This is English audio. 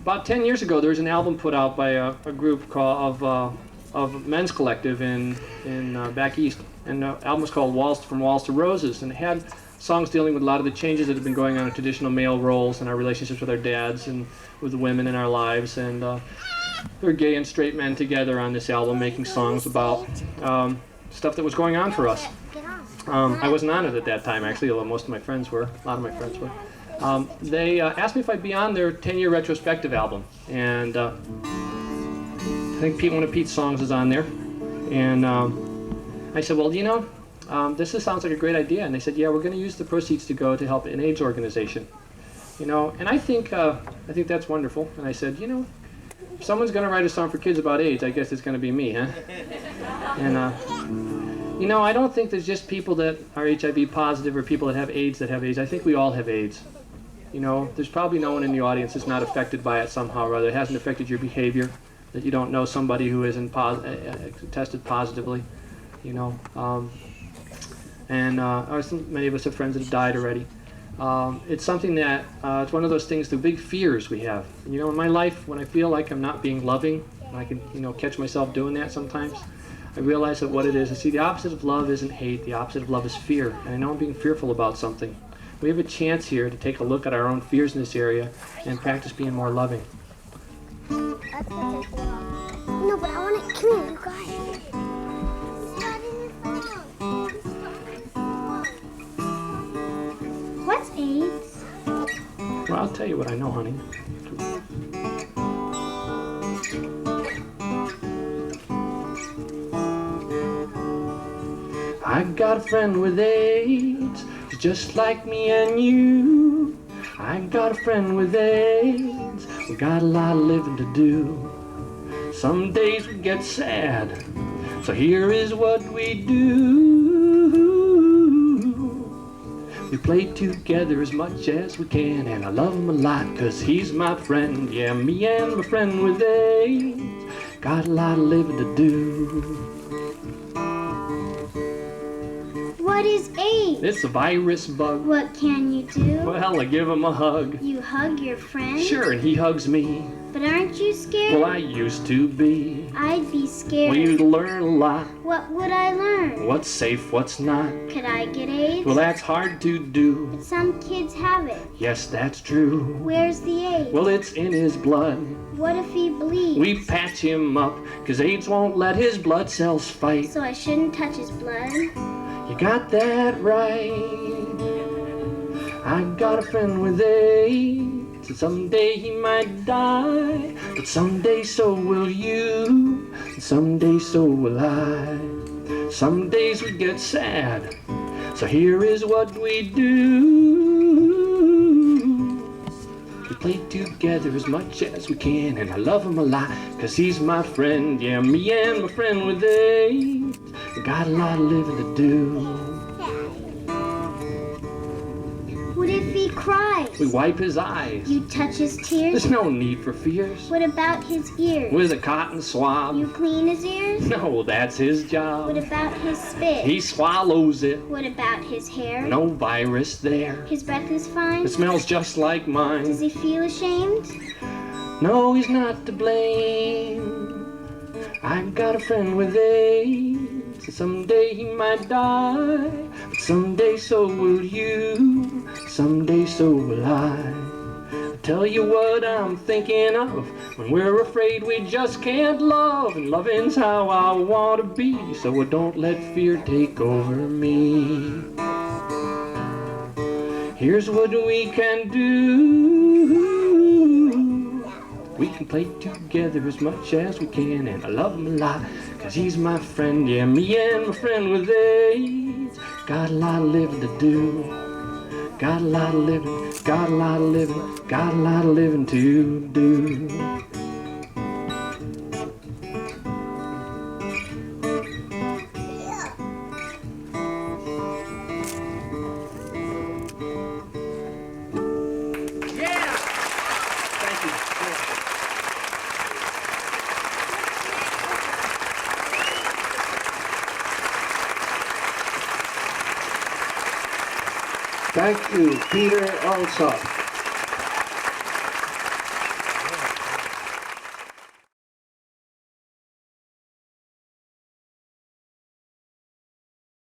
about 10 years ago, there was an album put out by a group called of Men's Collective in back east, and the album was called From Walls to Roses, and it had songs dealing with a lot of the changes that have been going on in traditional male roles and our relationships with our dads and with the women in our lives. And there were gay and straight men together on this album making songs about stuff that was going on for us. I wasn't on it at that time, actually, although most of my friends were. A lot of my friends were. They asked me if I'd be on their 10-year retrospective album, and I think one of Pete's songs is on there. And I said, well, you know, this sounds like a great idea. And they said, yeah, we're going to use the proceeds to go to help an AIDS organization. You know, and I think that's wonderful. And I said, you know, if someone's going to write a song for kids about AIDS, I guess it's going to be me, huh? And you know, I don't think there's just people that are HIV positive or people that have AIDS. I think we all have AIDS. You know, there's probably no one in the audience that's not affected by it somehow or other. It hasn't affected your behavior, that you don't know somebody who isn't tested positively, you know. Many of us have friends that have died already. It's something that, it's one of those things, the big fears we have. You know, in my life, when I feel like I'm not being loving, and I can, you know, catch myself doing that sometimes, I realize that what it is, the opposite of love isn't hate, the opposite of love is fear. And I know I'm being fearful about something. We have a chance here to take a look at our own fears in this area and practice being more loving. No, but I want to, come here, you guys. What's AIDS? Well, I'll tell you what I know, honey. I got a friend with AIDS, just like me and you. I got a friend with AIDS, we got a lot of living to do. Some days we get sad, so here is what we do. We play together as much as we can, and I love him a lot, 'cause he's my friend. Yeah, me and my friend with AIDS got a lot of living to do. What is AIDS? It's a virus bug. What can you do? Well, I give him a hug. You hug your friend? Sure, and he hugs me. But aren't you scared? Well, I used to be. I'd be scared. We'd learn a lot. What would I learn? What's safe, what's not. Could I get AIDS? Well, that's hard to do. But some kids have it. Yes, that's true. Where's the AIDS? Well, it's in his blood. What if he bleeds? We patch him up, 'cause AIDS won't let his blood cells fight. So I shouldn't touch his blood? You got that right. I got a friend with AIDS, and someday he might die. But someday so will you, and someday so will I. Some days we get sad, so here is what we do. We play together as much as we can, and I love him a lot, 'cause he's my friend. Yeah, me and my friend with AIDS, we got a lot of living to do. What if he cries? We wipe his eyes. You touch his tears? There's no need for fears. What about his ears? With a cotton swab. You clean his ears? No, that's his job. What about his spit? He swallows it. What about his hair? No virus there. His breath is fine? It smells just like mine. Does he feel ashamed? No, he's not to blame. I've got a friend with AIDS, and someday he might die. But someday so will you, someday so will I. I'll tell you what I'm thinking of, when we're afraid we just can't love. And loving's how I want to be, so don't let fear take over me. Here's what we can do. We can play together as much as we can, and I love him a lot, 'cause he's my friend. Yeah, me and my friend with AIDS got a lot of living to do. Got a lot of living, got a lot of living, got a lot of living to do. Thank you, Peter Alsop.